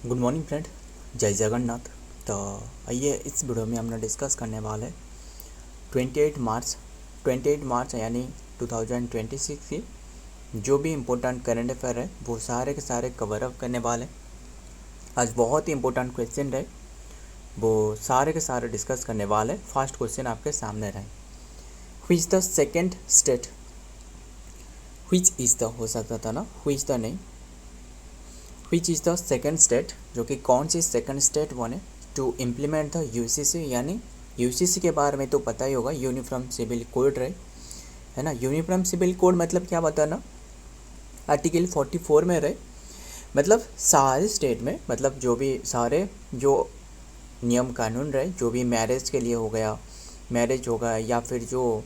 Good morning friend, जय जगन्नाथ। तो आइए इस वीडियो में हम डिस्कस करने वाले 28 मार्च यानी 2026 की जो भी इम्पोर्टेंट करंट अफेयर है वो सारे के सारे कवर अप करने वाले। आज बहुत ही इम्पोर्टेंट क्वेश्चन रहे, वो सारे के सारे डिस्कस करने वाले। फर्स्ट क्वेश्चन आपके सामने रहे, which the second state, which is the हो सकता था ना, व्हिच द नहीं, which is the second state, जो कि कौन सी सेकेंड स्टेट बने टू इम्प्लीमेंट द यूसीसी। यानी यूसीसी के बारे में तो पता ही होगा, यूनिफॉर्म सिविल कोड रहे, है ना। यूनिफॉर्म सिविल कोड मतलब क्या बताना, आर्टिकल 44 में रहे, मतलब सारे स्टेट में, मतलब जो भी सारे जो नियम कानून रहे, जो भी मैरिज के लिए हो गया, मैरिज हो गया या फिर जो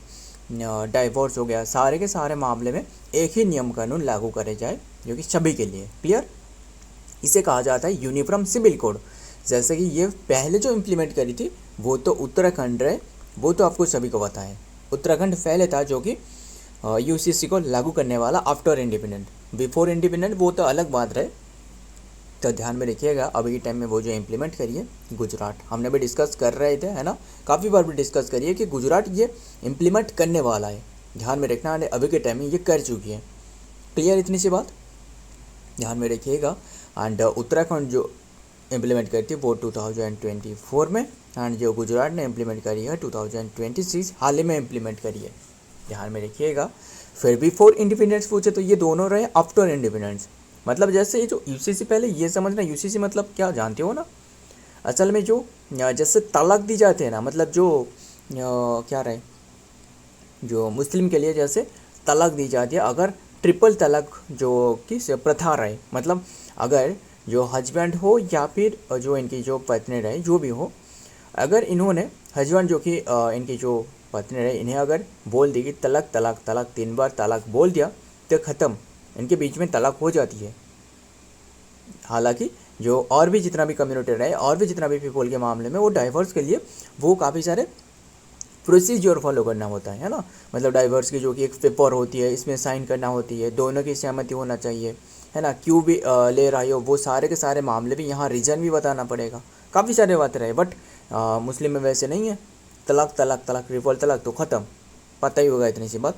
डाइवोर्स हो गया, सारे के सारे मामले में एक ही नियम कानून लागू करे जाए, जो कि सभी के लिए क्लियर। इसे कहा जाता है यूनिफॉर्म सिविल कोड। जैसे कि ये पहले जो इम्प्लीमेंट करी थी वो तो उत्तराखंड रहे, वो तो आपको सभी को पता है। उत्तराखंड पहले था जो कि यूसीसी को लागू करने वाला आफ्टर इंडिपेंडेंट। बिफोर इंडिपेंडेंट वो तो अलग बात रहे, तो ध्यान में रखिएगा। अभी के टाइम में वो जो इम्प्लीमेंट करिए गुजरात, हमने भी डिस्कस कर रहे थे, है ना, काफ़ी बार भी डिस्कस करिए कि गुजरात ये इम्प्लीमेंट करने वाला है। ध्यान में रखना, अभी के टाइम में ये कर चुकी है। क्लियर, इतनी सी बात ध्यान में रखिएगा। एंड उत्तराखंड जो इम्प्लीमेंट करी थी वो 2024 में, एंड जो गुजरात ने इम्प्लीमेंट करी है 2026 हाल ही में इम्प्लीमेंट करी है। ध्यान में रखिएगा। फिर बिफोर इंडिपेंडेंस पूछे तो ये दोनों रहे आफ्टर इंडिपेंडेंस। मतलब जैसे ये जो यूसीसी, पहले ये समझना यूसीसी मतलब क्या जानते हो ना, असल में जो जैसे तलाक दी जाते हैं ना, मतलब जो क्या रहे, जो मुस्लिम के लिए जैसे तलाक दी जाती है, अगर ट्रिपल तलाक जो कि प्रथा रहे, मतलब अगर जो हस्बैंड हो या फिर जो इनकी जो पत्नी रहे, जो भी हो, अगर इन्होंने हस्बैंड जो कि इनकी जो पत्नी रहे, इन्हें अगर बोल दी कि तलाक तलाक तलाक, 3 बार तलाक बोल दिया तो ख़त्म, इनके बीच में तलाक हो जाती है। हालांकि जो और भी जितना भी कम्युनिटी रहे, और भी जितना भी पीपल के मामले में, वो डाइवर्स के लिए वो काफ़ी सारे प्रोसीजर फॉलो करना होता है ना। मतलब डाइवर्स की जो कि एक पेपर होती है, इसमें साइन करना होती है, दोनों की सहमति होना चाहिए, है ना। क्यों भी ले रही हो, वो सारे के सारे मामले भी, यहाँ रीज़न भी बताना पड़ेगा, काफ़ी सारे बात रहे। बट मुस्लिम में वैसे नहीं है, तलाक तलाक तलाक, ट्रिपल तलाक तो ख़त्म, पता ही होगा इतनी सी बात।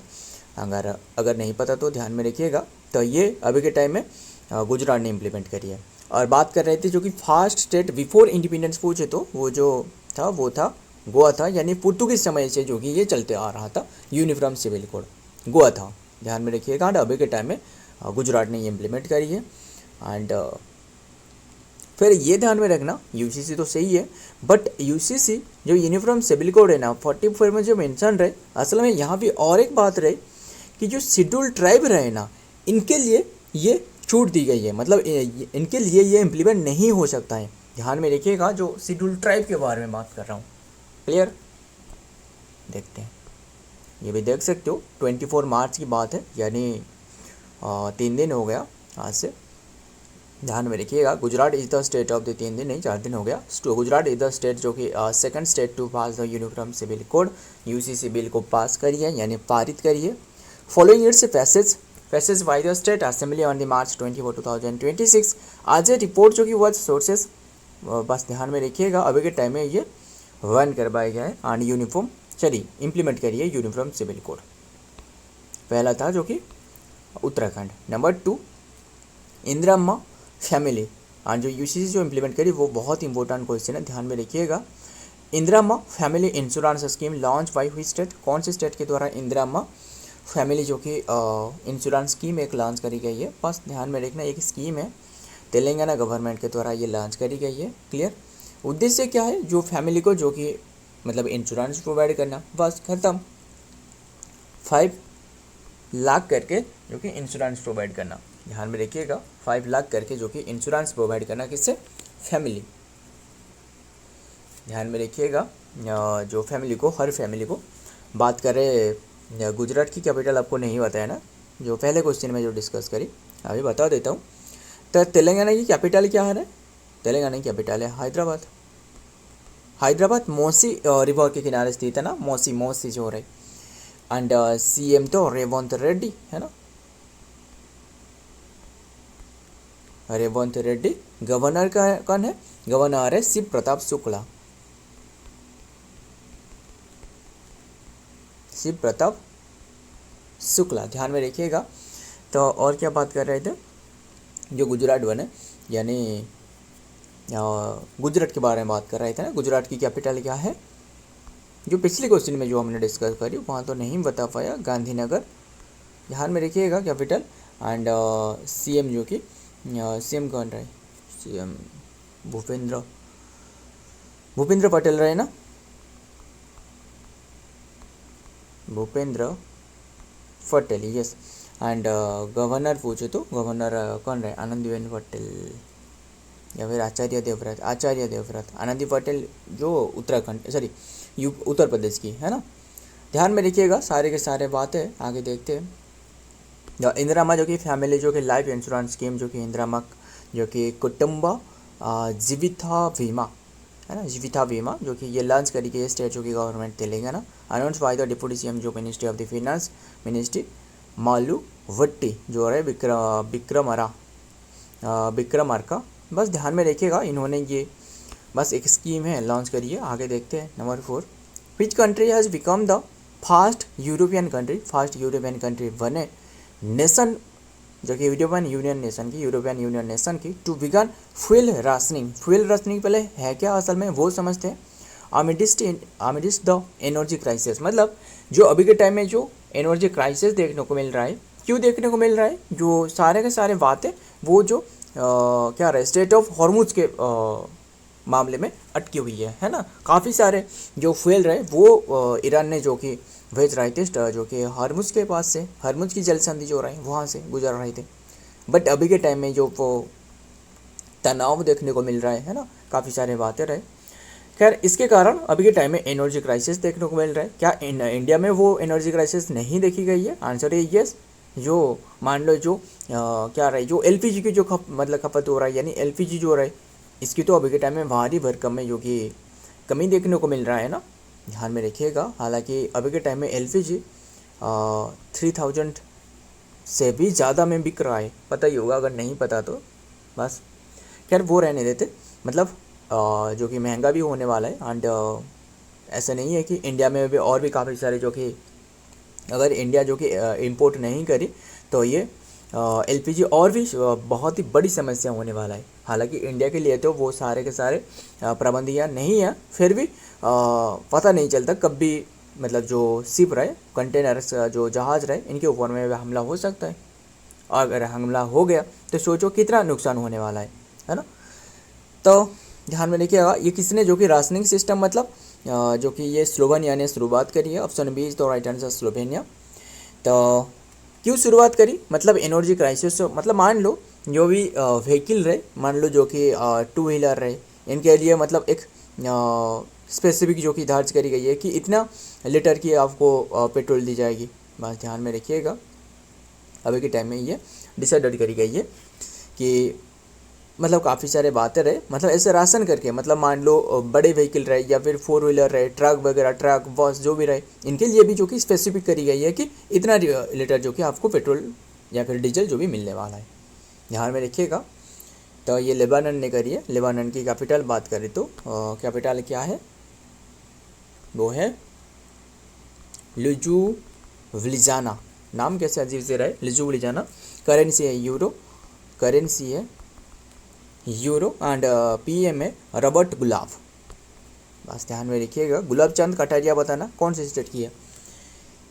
अगर नहीं पता तो ध्यान में रखिएगा। तो ये अभी के टाइम में गुजरात ने इम्प्लीमेंट करी है। और बात कर रहे थे जो कि फास्ट स्टेट बिफोर इंडिपेंडेंस पूछे तो वो जो था वो था गोवा था, यानी पुर्तगाली समय से जो कि ये चलते आ रहा था यूनिफॉर्म सिविल कोड, गोवा था। ध्यान में रखिएगा। एंड अभी के टाइम में गुजरात ने ये इम्प्लीमेंट करी है। एंड फिर ये ध्यान में रखना, यूसीसी तो सही है, बट यूसीसी जो यूनिफॉर्म सिविल कोड है ना 44 में जो मेंशन रहे, असल में यहाँ भी और एक बात रहे कि जो शेड्यूल ट्राइब रहे ना, इनके लिए ये छूट दी गई है, मतलब इनके लिए ये इम्प्लीमेंट नहीं हो सकता है। ध्यान में रखिएगा, जो शेड्यूल ट्राइब के बारे में बात कर रहा हूँ। क्लियर, देखते हैं, ये भी देख सकते हो 24 मार्च की बात है, यानी 3 दिन हो गया आज से। ध्यान में रखिएगा, Gujarat is the state of the, 3 दिन नहीं 4 दिन हो गया। गुजरात इज द स्टेट जो कि second state to pass the uniform civil code, UCC bill को पास करिए, यानी पारित करिए। Following its passage by the state assembly on the March 24, 2026 आज ए रिपोर्ट जो कि वॉज सोर्सेस, बस ध्यान में रखिएगा। अभी के टाइम में ये रन करवाया गया है एंड यूनिफॉर्म चलिए इम्प्लीमेंट करिए यूनिफॉर्म सिविल कोड। पहला था जो कि Uttarakhand. Number 2 Indira family, and जो यूसीसी जो इम्प्लीमेंट करी वो बहुत इंपॉर्टेंट क्वेश्चन है, ध्यान में रखिएगा। Indira family insurance scheme launch by which state, कौन से स्टेट के द्वारा इंदिरा फैमिली जो कि इंश्योरेंस स्कीम एक लॉन्च करी गई है। बस ध्यान में रखना, एक स्कीम है, तेलंगाना गवर्नमेंट के द्वारा ये लॉन्च करी गई है। क्लियर, उद्देश्य क्या है, जो फैमिली को जो कि मतलब इंश्योरेंस प्रोवाइड करना, बस खत्म। 5 लाख करके जो कि इंश्योरेंस प्रोवाइड करना, ध्यान में रखिएगा। 5 लाख करके जो कि इंश्योरेंस प्रोवाइड करना, किससे, फैमिली। ध्यान में रखिएगा, जो फैमिली को, हर फैमिली को। बात करें गुजरात की कैपिटल, आपको नहीं बताया ना, जो पहले क्वेश्चन में जो डिस्कस करी, अभी बता देता हूँ। तो तेलंगाना की कैपिटल क्या है, तेलंगाना की कैपिटल है हैदराबाद। हैदराबाद मौसी रिवर के किनारे स्थित है ना, मौसी जो रहे। एंड सीएम तो रेवंत रेड्डी है ना। रेवंत रेड्डी। गवर्नर का कौन है? गवर्नर है शिव प्रताप शुक्ला, शिव प्रताप शुक्ला, ध्यान में रखिएगा। तो और क्या बात कर रहे थे, जो गुजरात बने यानी गुजरात के बारे में बात कर रहे थे ना। गुजरात की कैपिटल क्या है? जो पिछले क्वेश्चन में जो हमने डिस्कस करी वहाँ तो नहीं बता पाया, गांधीनगर, ध्यान में रखिएगा कैपिटल। एंड सीएम जो कि सीएम कौन रहे? सीएम भूपेंद्र पटेल रहे ना, Bhupendra Patel, yes. And governor पूछे तो गवर्नर कौन रहे? आनंदीबेन पटेल या फिर आचार्य देवव्रत। आनंदी पटेल जो उत्तराखंड उत्तर प्रदेश की है ना। ध्यान में रखिएगा सारे के सारे बातें, आगे देखते हैं। इंदिरामा जो कि फैमिली जो कि लाइफ इंश्योरेंस स्कीम जो कि इंदिरामा जो कि कुटुंब जीविता बीमा है ना, जीविता बीमा जो कि ये लॉन्च करी गई स्टेट जो कि government Telangana. Announce by the deputy CM जो ministry of the finance ministry Mallu Bhatti जो है विक्रमार्का। बस ध्यान में रखिएगा, इन्होंने ये बस एक स्कीम है लॉन्च करी है। आगे देखते हैं number 4, which country has become the first European country बने नेशन जो कि यूरोपियन यूनियन नेशन की टू बिगन फ्यूल राशनिंग पहले है क्या असल में वो समझते हैं। अमिडिस्ट द एनर्जी क्राइसिस, मतलब जो अभी के टाइम में जो एनर्जी क्राइसिस देखने को मिल रहा है, क्यों देखने को मिल रहा है? जो सारे के सारे बातें वो जो क्या रहे स्टेट ऑफ हॉर्मुज के मामले में अटकी हुई है ना। काफ़ी सारे जो फ्यूल रहे वो ईरान ने जो कि भेज रहे थे जो कि हॉर्मुज के पास से, हॉर्मुज की जल संधि जो रही वहाँ से गुजर रहे थे। बट अभी के टाइम में जो वो तनाव देखने को मिल रहा है ना, काफ़ी सारे बातें रहे। खैर इसके कारण अभी के टाइम में एनर्जी क्राइसिस देखने को मिल रहा है। क्या इंडिया में वो एनर्जी क्राइसिस नहीं देखी गई है? आंसर है यस। जो मान लो जो क्या रहे जो एलपीजी की जो खपत हो रहा है, यानी एलपीजी जो रहे इसकी तो अभी के टाइम में भारी भरकम में जो कि कमी देखने को मिल रहा है ना, ध्यान में रखिएगा। हालांकि अभी के टाइम में एलपीजी 3000 से भी ज़्यादा में बिक रहा है, पता ही होगा, अगर नहीं पता तो बस खैर वो रहने देते। मतलब जो कि महंगा भी होने वाला है। एंड ऐसा नहीं है कि इंडिया में भी और भी काफ़ी सारे जो कि अगर इंडिया जो कि इंपोर्ट नहीं करी तो ये एलपीजी और भी बहुत ही बड़ी समस्या होने वाला है। हालांकि इंडिया के लिए तो वो सारे के सारे प्रबंध यहाँ नहीं है, फिर भी पता नहीं चलता कब भी मतलब जो शिप रहे, कंटेनर्स जो जहाज़ रहे, इनके ऊपर में हमला हो सकता है। और अगर हमला हो गया तो सोचो कितना नुकसान होने वाला है ना। तो ध्यान में रखिएगा। ये किसने जो कि राशनिंग सिस्टम मतलब जो कि ये स्लोवेनिया ने शुरुआत करी है। Option B is the right answer, Slovenia. तो क्यों शुरुआत करी? मतलब एनर्जी क्राइसिस, मतलब मान लो जो भी व्हीकल रहे, मान लो जो कि 2 व्हीलर रहे, इनके लिए मतलब एक स्पेसिफिक जो कि धार्ज करी गई है कि इतना लीटर की आपको पेट्रोल दी जाएगी। बस ध्यान में रखिएगा, अभी के टाइम में ये डिसाइड करी गई है कि मतलब काफ़ी सारे बातें रहे, मतलब ऐसे राशन करके, मतलब मान लो बड़े व्हीकल रहे या फिर 4 व्हीलर रहे, ट्रक वगैरह, ट्रक बस जो भी रहे, इनके लिए भी जो कि स्पेसिफिक करी गई है कि इतना लीटर जो कि आपको पेट्रोल या फिर डीजल जो भी मिलने वाला है। ध्यान में रखिएगा। तो ये लेबानन ने करी है। लेबानन की कैपिटल बात करें तो कैपिटल क्या है? वो है लुजुविलियाना। नाम कैसे अजीब से रहे, लुजुविलियाना। करेंसी है यूरो, एंड पीएम है रॉबर्ट गुलाब। बस ध्यान में रखिएगा। गुलाब चंद कटारिया बताना कौन से स्टेट की है।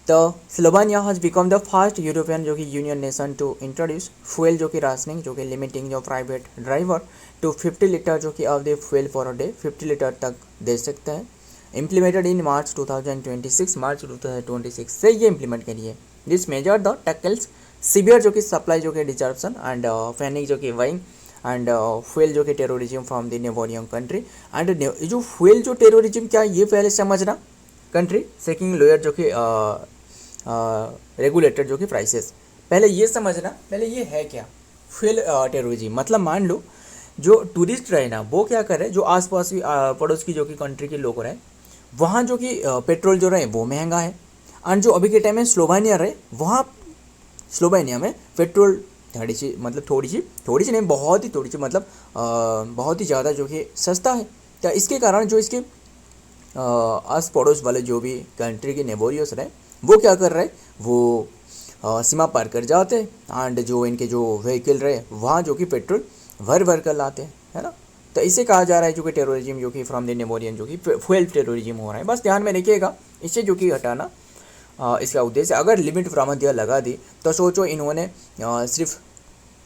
तो Slovenia has become the first European जो कि union nation to introduce fuel जो कि राशनिंग जो कि लिमिटिंग जो प्राइवेट ड्राइवर टू 50 लीटर जो कि of the fuel for a day 50 litre तक दे सकते हैं। इम्प्लीमेंटेड इन मार्च 2026 से ये इम्प्लीमेंट करी है। This measure the tackles severe जो कि सप्लाई जो कि डिस्टरप्शन एंड फैनिक जो कि वाइंग एंड फ्यूल जो कि terrorism from the neighbouring country. And जो फ्यूल जो टेररिज्म क्या ये पहले समझना। कंट्री सेकिंग लोअर जो कि रेगुलेटर जो कि प्राइसेस, पहले ये समझना, पहले ये है क्या फ्यूल टेररिज्म। मतलब मान लो जो टूरिस्ट रहे ना, वो क्या करे, जो आसपास की पड़ोस की जो कि कंट्री के लोग रहे, वहाँ जो कि पेट्रोल जो रहे वो महंगा है। एंड जो अभी के टाइम में स्लोवेनिया रहे, वहाँ स्लोवेनिया में पेट्रोल थोड़ी सी नहीं, बहुत ही थोड़ी सी, मतलब बहुत ही ज़्यादा जो कि सस्ता है। तो इसके कारण जो इसके आस पड़ोस वाले जो भी कंट्री के नेबोरियस रहे वो क्या कर रहे, वो सीमा पार कर जाते हैं एंड जो इनके जो व्हीकल रहे वहाँ जो कि पेट्रोल भर कर लाते हैं, है ना। तो इसे कहा जा रहा है जो कि टेररिज्म जो कि फ्रॉम द नेबोरियन जो कि फुएल टेररिज्म हो रहा है। बस ध्यान में रखिएगा, इसे जो कि हटाना इसका उद्देश्य। अगर लिमिट प्रामदिया लगा दी तो सोचो इन्होंने सिर्फ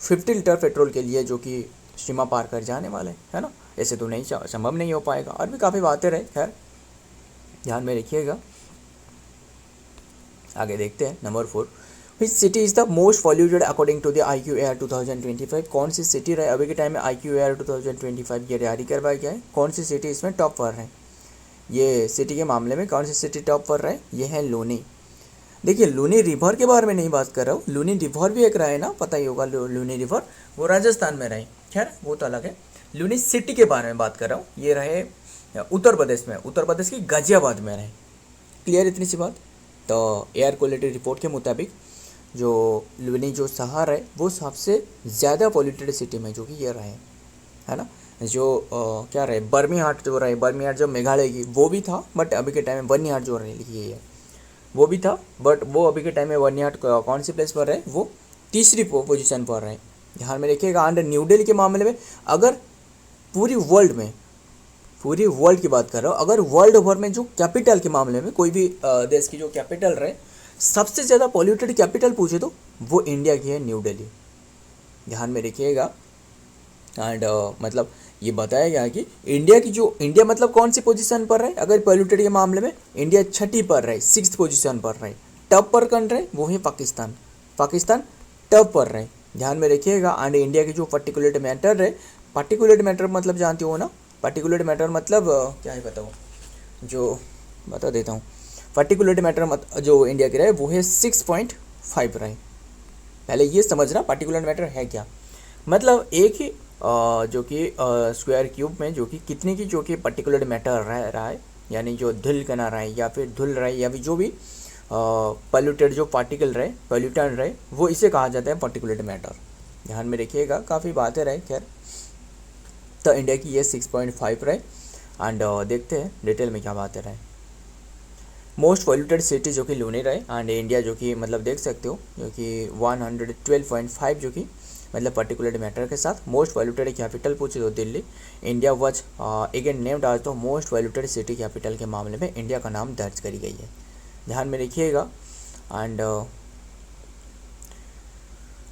50 लीटर पेट्रोल के लिए जो कि सीमा पार कर जाने वाले, है ना। ऐसे तो नहीं, संभव नहीं हो पाएगा। और भी काफ़ी बातें रहे, खैर ध्यान में रखिएगा। आगे देखते हैं number 4, which city is the most polluted according to the IQAir 2025। कौन सी सिटी रहे अभी के टाइम में IQAir 2025 ये जारी करवाया गया है, कौन सी सिटी इसमें टॉप पर है। ये सिटी के मामले में कौन सी सिटी टॉप पर रहे, ये है लूनी। देखिए लूनी रिवर के बारे में नहीं बात कर रहा हूँ, लूनी रिवर भी एक रहा है ना, पता ही होगा लूनी रिवर, वो राजस्थान में रहे, खैर वो तो अलग है। लूनी सिटी के बारे में बात कर रहा हूँ, ये रहे उत्तर प्रदेश में, उत्तर प्रदेश की गाजियाबाद में रहे। क्लियर इतनी सी बात। तो एयर क्वालिटी रिपोर्ट के मुताबिक जो लूनी जो शहर है वो सबसे ज़्यादा पॉल्यूटेड सिटी में जो कि ये रहे, है ना। जो क्या रहे, बर्मीहाट जो रहे, बर्मीहाट जो मेघालय की वो भी था, बट अभी के टाइम में बर्नीहाट जो रहे लिखी है वो भी था, बट वो अभी के टाइम में बर्नीहाट कौन सी प्लेस पर रहे, वो तीसरी पोजीशन पर रहे, ध्यान में रखिएगा। एंड न्यू दिल्ली के मामले में अगर पूरी वर्ल्ड की बात कर रहा हूँ, अगर वर्ल्ड ओवर में जो कैपिटल के मामले में कोई भी देश की जो कैपिटल रहे, सबसे ज़्यादा पॉल्यूटेड कैपिटल पूछे तो वो इंडिया की है, न्यू दिल्ली, ध्यान में रखिएगा। एंड मतलब ये बताया गया कि इंडिया मतलब कौन सी पोजीशन पर रहे, अगर पॉल्यूटेड के मामले में इंडिया 6ठी पर रहे, 6th पोजीशन पर रहे। टॉप पर कौन रहे, वो है पाकिस्तान टॉप पर रहे, ध्यान में रखिएगा। एंड इंडिया की जो पर्टिकुलेट मैटर रहे, पर्टिकुलेट मैटर मतलब जानते हो ना, पर्टिकुलेट मैटर मतलब क्या है बताओ, जो बता देता हूँ। पर्टिकुलेट मैटर जो इंडिया के रहे वो है 6.5 रहे। पहले ये समझना पर्टिकुलेट मैटर है क्या, मतलब एक ही जो कि स्क्वायर क्यूब में जो कि कितने की जो कि पर्टिकुलेट मैटर रहा है, यानी जो धूल कणा रहे या फिर धूल रहे या फिर जो भी पॉल्यूटेड जो पार्टिकल रहे, पॉल्यूटेंट रहे, वो इसे कहा जाता है पर्टिकुलेट मैटर, ध्यान में रखिएगा। काफ़ी बातें रहे, खैर तो इंडिया की ये 6.5 रहे। एंड देखते हैं डिटेल में क्या बातें रहे। मोस्ट पॉल्यूटेड सिटी जो कि लूनी रहे, एंड इंडिया जो कि मतलब देख सकते हो जो कि 112.5 जो कि मतलब पर्टिकुलेट मैटर के साथ। मोस्ट पॉल्यूटेड कैपिटल पूछे तो Delhi, India was again named आज तो मोस्ट पॉल्यूटेड सिटी कैपिटल के मामले में इंडिया का नाम दर्ज करी गई है, ध्यान में रखिएगा। एंड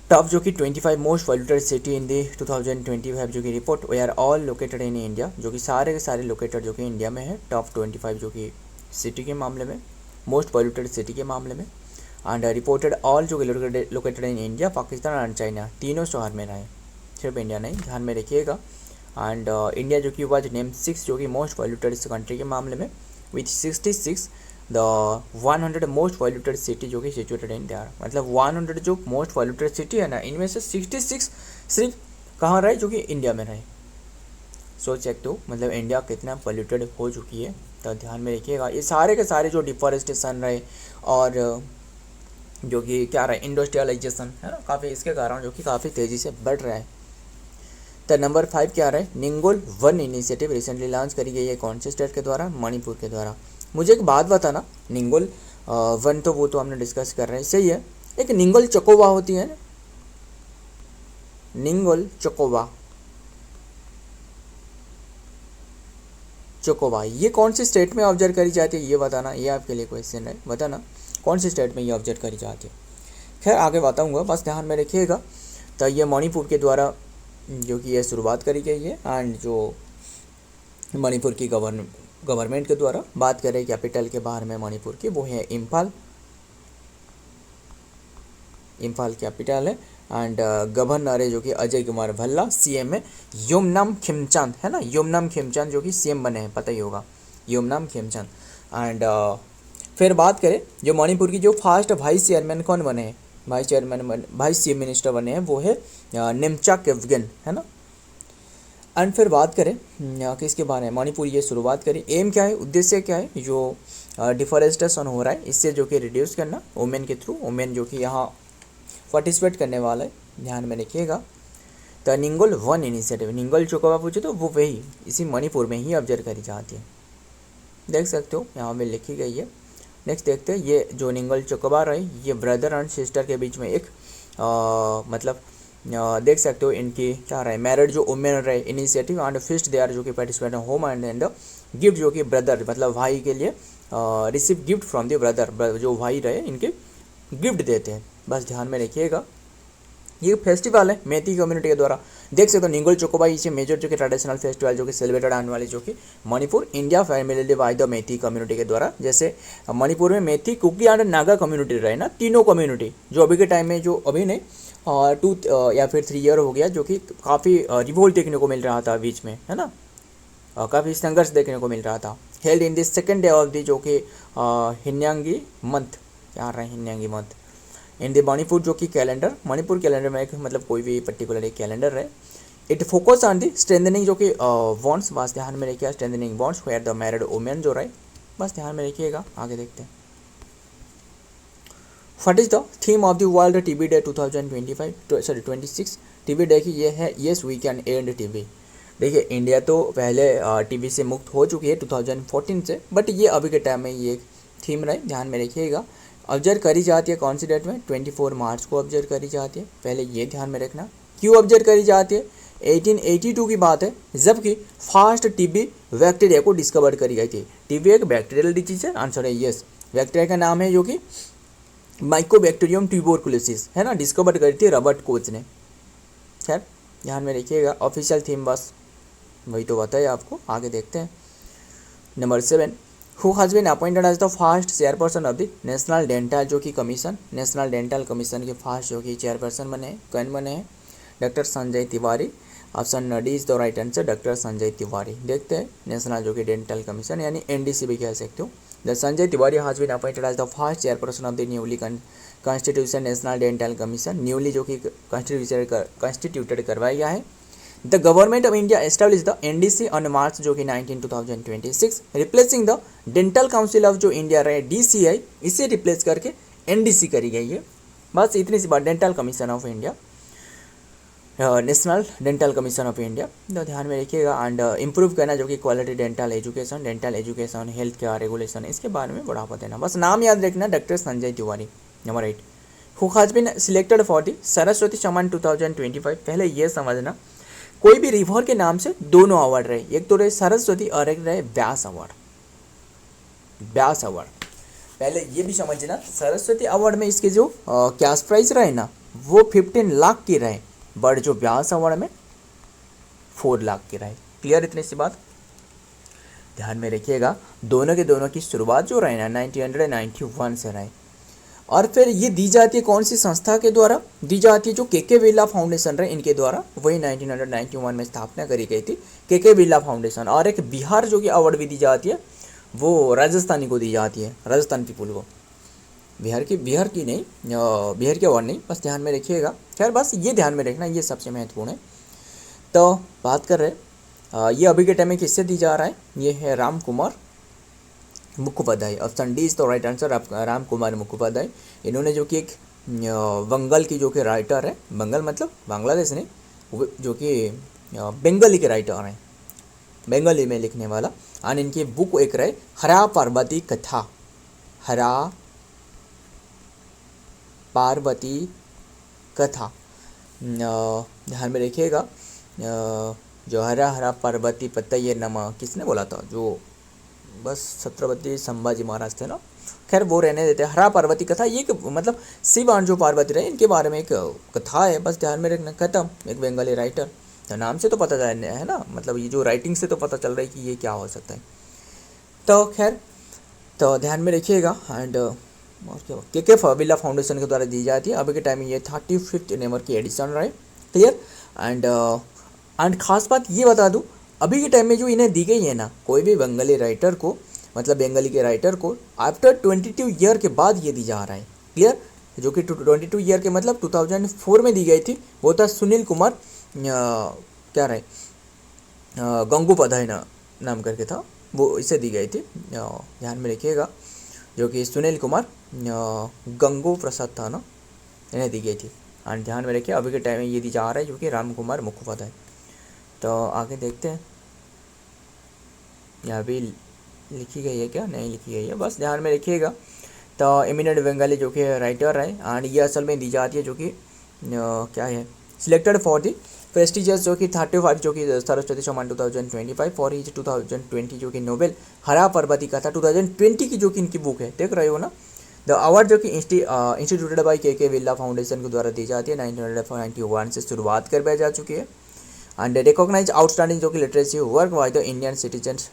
टॉप जो कि 25 most polluted city in the 2025 जो कि report they are all located in India, जो कि सारे के सारे लोकेटेड जो कि इंडिया में है। टॉप 25 जो कि सिटी के मामले में, मोस्ट पॉल्यूटेड सिटी के मामले में। एंड रिपोर्टेड ऑल जो कि located in India, Pakistan and China, तीनों शहर में रहे, सिर्फ इंडिया नहीं, ध्यान में रखिएगा। एंड इंडिया जो कि वाज नेम 6 जो कि मोस्ट पॉल्यूटेड कंट्री के मामले में, with 66 the 100 most polluted city जो कि सिचुएटेड इन इंडिया, मतलब 100 जो मोस्ट पॉल्यूटेड सिटी है ना, इनमें से 66 सिर्फ कहाँ रहे, जो कि इंडिया में रहे। सोच सकते हो मतलब इंडिया कितना पॉल्यूटेड हो चुकी है, तो ध्यान में रखिएगा। ये सारे के सारे जो डिफॉरेस्टेशन रहे और जो कि क्या रहा है इंडस्ट्रियलाइजेशन है ना, काफ़ी इसके कारण जो कि काफ़ी तेज़ी से बढ़ रहा है। तो नंबर 5 क्या रहा है, निंगोल 1 इनिशिएटिव रिसेंटली लॉन्च करी गई है, कौन से स्टेट के द्वारा, मणिपुर के द्वारा। मुझे एक बात बताना, निंगोल 1 तो वो तो हमने डिस्कस कर रहे हैं, सही है। एक निंगोल चकोवा होती है ना, निंगोल चकोवा, ये कौन से स्टेट में ऑब्जर्व करी जाती है, ये बताना, ये आपके लिए क्वेश्चन है, बताना कौन से स्टेट में ये ऑब्जर्व करी जाती है। खैर आगे बताऊंगा, बस ध्यान में रखिएगा। तो ये मणिपुर के द्वारा जो कि ये शुरुआत करी गई है, एंड जो मणिपुर की गवर्नमेंट के द्वारा बात करें कैपिटल के बारे में मणिपुर की, वो है इम्फाल कैपिटल है। एंड गवर्नर है जो कि अजय कुमार भल्ला, CM है योमनाम खेमचंद, है ना, योमनाम खेमचंद जो कि CM बने हैं, पता ही होगा, योमनाम खेमचंद। एंड फिर बात करें जो मणिपुर की जो फर्स्ट वाइस चेयरमैन कौन बने हैं, वाइस चीफ मिनिस्टर बने हैं, वो है निमचा केवगन, है ना। एंड फिर बात करें किसके बारे में, मणिपुर ये शुरुआत करी, एम क्या है, उद्देश्य क्या है, जो डिफॉरेस्टेशन हो रहा है इससे जो कि रिड्यूस करना, वुमेन के थ्रू, वुमेन जो कि यहाँ पार्टिसिपेट करने वाला है, ध्यान में रखिएगा। तो निंगोल वन इनिशिएटिव, निंगोल चोकोबा पूछे तो वो वही इसी मणिपुर में ही ऑब्जर्व करी जाती है, देख सकते हो यहाँ पे लिखी गई है। नेक्स्ट देखते हैं, ये जो निंगोल चोकोबा रहे ये ब्रदर एंड सिस्टर के बीच में एक मतलब देख सकते हो इनकी क्या रहे, मैरिड जो वुमेन रहे initiative and fist they are जो कि पार्टिसिपेट होम एंड गिफ्ट जो कि ब्रदर मतलब भाई के लिए receive gift from the brother, जो भाई रहे इनके गिफ्ट देते हैं। बस ध्यान में रखिएगा, ये फेस्टिवल है मेती कम्युनिटी के द्वारा, देख सकते हो निंगोल चोकोबा इज मेजर जो कि ट्रेडिशनल फेस्टिवल जो कि सेलिब्रेटेड आने वाली जो कि Manipur India family by the Meitei community के द्वारा। जैसे मणिपुर में मेती, कुकी एंड नागा कम्युनिटी रहे ना, तीनों कम्युनिटी जो अभी के टाइम में, जो अभी नहीं 2 या फिर 3 ईयर हो गया, जो कि काफ़ी रिवोल्ट देखने को मिल रहा था बीच में, है ना, काफ़ी संघर्ष देखने को मिल रहा था। Held in this second day of the जो कि हिन्यांगी मंथ, क्या रहे हिन्यांगी मंथ इन द मणिपुर जो कि कैलेंडर, मणिपुर कैलेंडर में एक मतलब कोई भी पर्टिकुलर एक कैलेंडर है। It focus on the strengthening जो कि बॉन्ड्स, बस ध्यान में रखिएगा, strengthening bonds where the married women जो रहे, बस ध्यान में रखिएगा। आगे देखते हैं, what is the theme of the world TB day 26 TB day की ये है, yes we can end TB. देखिए इंडिया तो पहले टीबी से मुक्त हो चुकी है 2014 से, बट ये अभी के टाइम में ये एक थीम रहे, ध्यान में रखिएगा। ऑब्जर्व करी जाती है कौन सी डेट में, 24 मार्च को ऑब्जर्व करी जाती है, पहले ये ध्यान में रखना। क्यों ऑब्जर्व करी जाती है, 1882 की बात है, जबकि फास्ट टीबी बैक्टीरिया को डिस्कवर करी गई थी। टीबी एक बैक्टीरियल डिजीज है, आंसर है यस। बैक्टीरिया का नाम है जो कि माइकोबैक्टीरियम ट्यूबरकुलोसिस, है ना, डिस्कवर करी थी रॉबर्ट कोच ने। खैर ध्यान में रखिएगा, ऑफिशियल थीम बस वही तो बताइए आपको। आगे देखते हैं, number 7, who has been appointed as the first chairperson of the national dental जो कि कमीशन, नेशनल डेंटल कमीशन के फर्स्ट जो कि चेयरपर्सन बने हैं, कौन बने हैं, doctor Sanjay Tiwari. Option D is the right answer, doctor Sanjay Tiwari. देखते हैं नेशनल जो कि डेंटल कमीशन यानी एनडीसी भी कह सकते हो। The Sanjay Tiwari has been appointed as the first chairperson of the newly constitution national dental commission, newly जो कि कॉन्स्टिट्यूटेड करवाया गया है। The government of India establish the NDC on March जो कि 2026, replacing the dental council of जो India रहे DCI, इसे रिप्लेस करके एनडीसी करी गई है। बस इतनी सी बात, dental commission of India, national dental commission of India, तो ध्यान में रखिएगा। एंड इम्प्रूव करना जो कि quality dental education, health care regulation, इसके बारे में बढ़ावा देना, बस नाम याद रखना, doctor Sanjay Tiwari. Number 8, who has been selected for the Saraswati Samman 2025, पहले ये समझना कोई भी रिवर के नाम से दोनों अवार्ड रहे, एक तो रहे सरस्वती और एक रहे व्यास अवार्ड। व्यास अवार्ड पहले ये भी समझना, सरस्वती अवार्ड में इसके जो कैश प्राइज रहे ना वो 15 लाख की रहे, बट जो व्यास अवार्ड में 4 लाख की रहे। क्लियर इतनी सी बात, ध्यान में रखिएगा। दोनों के दोनों की शुरुआत जो रहे ना 1991 से रहे, और फिर ये दी जाती है कौन सी संस्था के द्वारा दी जाती है, जो के बिरला फाउंडेशन रहे इनके द्वारा, वही 1991 में स्थापना करी गई थी के बिरला फाउंडेशन। और एक बिहार जो कि अवार्ड भी दी जाती है वो राजस्थानी को दी जाती है, राजस्थान पीपुल को, बिहार की नहीं, बिहार की अवार्ड नहीं, बस ध्यान में रखिएगा। खैर बस ये ध्यान में रखना, ये सबसे महत्वपूर्ण है। तो बात कर रहे ये अभी के टाइम में किससे दी जा रहा है, ये है Ram Kumar Mukhopadhyay. Option D is the right answer, Ram Kumar Mukhopadhyay. इन्होंने जो कि एक बंगाल की जो कि राइटर है, बंगाल मतलब बांग्लादेश नहीं, जो कि बंगाली के राइटर हैं, बंगाली में लिखने वाला। और इनकी बुक एक रहे हरा पार्वती कथा, हरा पार्वती कथा, ध्यान में रखिएगा। जो हरा हरा पार्वती पता, ये नाम किसने बोला था, जो बस छत्रपति संभाजी महाराज थे ना, खैर वो रहने देते। हरा पार्वती कथा ये मतलब शिव और जो पार्वती रहे इनके बारे में एक कथा है, बस ध्यान में रखना, खत्म। एक बंगाली राइटर, तो नाम से तो पता चल है ना, मतलब ये जो राइटिंग से तो पता चल रहा है कि ये क्या हो सकता है। तो खैर तो ध्यान में रखिएगा। एंड के बिरला फाउंडेशन के द्वारा दी जाती है, अभी के टाइम में ये 35th नंबर की एडिशन रहे। क्लियर। एंड खास बात ये बता दूँ, अभी के टाइम में जो इन्हें दी गई है ना, कोई भी बंगाली राइटर को, मतलब बंगाली के राइटर को आफ्टर 22 ईयर के बाद ये दी जा रहा है। क्लियर। जो कि 22 ईयर के मतलब 2004 में दी गई थी, वो था सुनील कुमार क्या रहे गंगोपाध्याय नाम करके था, वो इसे दी गई थी, ध्यान में रखिएगा। जो कि सुनील कुमार गंगो प्रसाद था ना, इन्हें दी गई थी। एंड ध्यान में रखिए अभी के टाइम में ये दी जा रहा है जो कि राम कुमार मुखोपाध्याय। तो आगे देखते हैं, यहाँ भी लिखी गई है क्या, नहीं लिखी गई है, बस ध्यान में रखिएगा। तो एमिनेंट बंगाली जो कि राइटर है एंड ये असल में दी जाती है जो कि क्या है, सिलेक्टेड फॉर दी प्रेस्टिजियस जो कि 35 जो कि सरस्वती सम्मान 2025 फॉर हिज 2020 जो कि नोबेल हरा पर्वती का था 2020 की जो कि इनकी बुक है, देख रहे हो ना। द अवार्ड जो कि इंस्टीट्यूटेड बाई के बिरला फाउंडेशन के द्वारा दी जाती है, 1991 से शुरुआत कर जा चुकी है। एंड रिकॉग्नाइज आउटस्टैंडिंग जो कि literacy work by the Indian citizens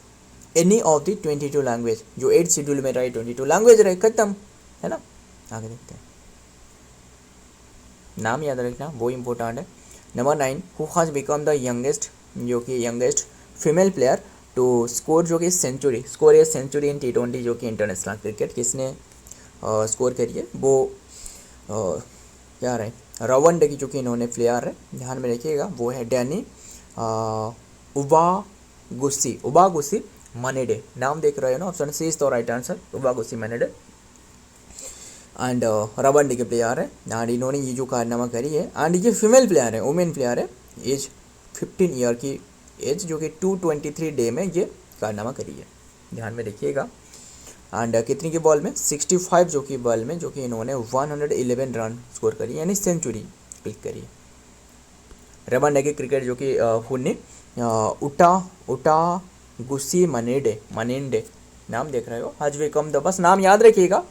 any of the 22 language, जो 8 शेड्यूल में रहे 22 लैंग्वेज रहे, खत्म है ना। आगे देखते हैं, नाम याद रखना वो इम्पोर्टेंट है। Number 9, who has become the youngest जो कि youngest female player to score जो कि स्कोर ए सेंचुरी इन T20 जो कि इंटरनेशनल क्रिकेट, किसने स्कोर करी है वो क्या रहे, रवंडे की जो कि इन्होंने प्लेयर है, ध्यान में रखिएगा, वो है डैनी उबागुसी मनेडे, नाम देख रहे हो ना, option C is the right answer, उबागुसी मनेडे। एंड रवंडे के प्लेयर है एंड इन्होंने ये जो कारनामा करी है, एंड ये फीमेल प्लेयर है, वुमेन प्लेयर है, एज 15 ईयर की एज जो कि 223 डे में ये कारनामा करी है, ध्यान में रखिएगा। एंड कितनी की बॉल में, 65 जो कि बॉल में जो कि इन्होंने 111 रन स्कोर करी, यानी सेंचुरी क्लिक करी है। रवंडे की क्रिकेट जो कि हुन्नी उटा गुस्सी मनेंडे नाम देख रहे हो, हज बिकम द, बस नाम याद रखिएगा।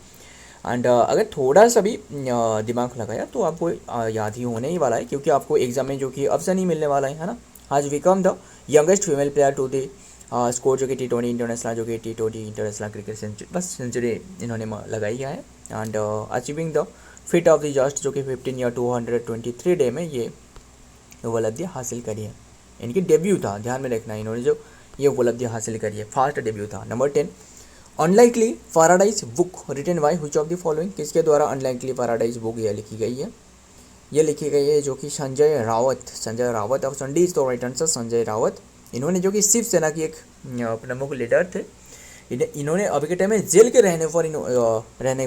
एंड अगर थोड़ा सा भी दिमाग लगाया तो आपको याद ही होने ही वाला है, क्योंकि आपको एग्जाम में जो कि ऑप्शन ही मिलने वाला है ना। Has become the youngest female player to the score जो कि T20 इंटरनेशनल जो कि T20 इंटरनेशनल क्रिकेट सेंचुरी, बस सेंचुरी इन्होंने लगाई है। And achieving the feat of the just जो कि 15 ईयर 223 डे में ये उपलब्धि हासिल करी है, इनकी डेब्यू था, ध्यान में रखना, इन्होंने जो ये उपलब्धि हासिल करी है, फास्ट डेब्यू था। Number 10, unlikely paradise book written by which of the following, किसके द्वारा अनलाइकली पैराडाइज बुक ये लिखी गई है, ये लिखी गई है जो कि Sanjay Rawat, option D is the right answer, Sanjay Rawat. इन्होंने जो कि शिवसेना की एक प्रमुख लीडर थे, इन्होंने अभी के टाइम में जेल के रहने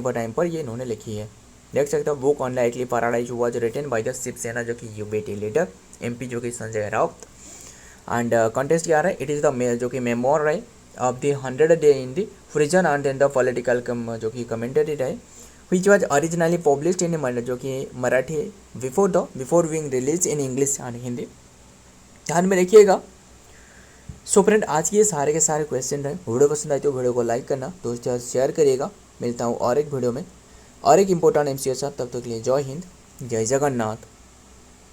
पर टाइम पर ये इन्होंने लिखी है, देख सकते हो, book unlikely paradise was written by the Shiv Sena जो कि यूबीटी लीडर MP जो कि संजय रावत। एंड कंटेस्ट क्या है, इट इज़ द जो कि मेमोर है of the 100 day in the prison and in the political जो कि कमेंटरी है, which was originally published in जो कि Marathi before being release in English and Hindi, ध्यान में रखिएगा। सो फ्रेंड, आज के सारे के सारे क्वेश्चन रहे, वीडियो पसंद आए तो वीडियो को लाइक करना, दोस्तों शेयर करिएगा। मिलता हूँ और एक वीडियो में और एक इम्पोर्टेंट MCQ के साथ, तब तक के लिए जय हिंद, जय जगन्नाथ।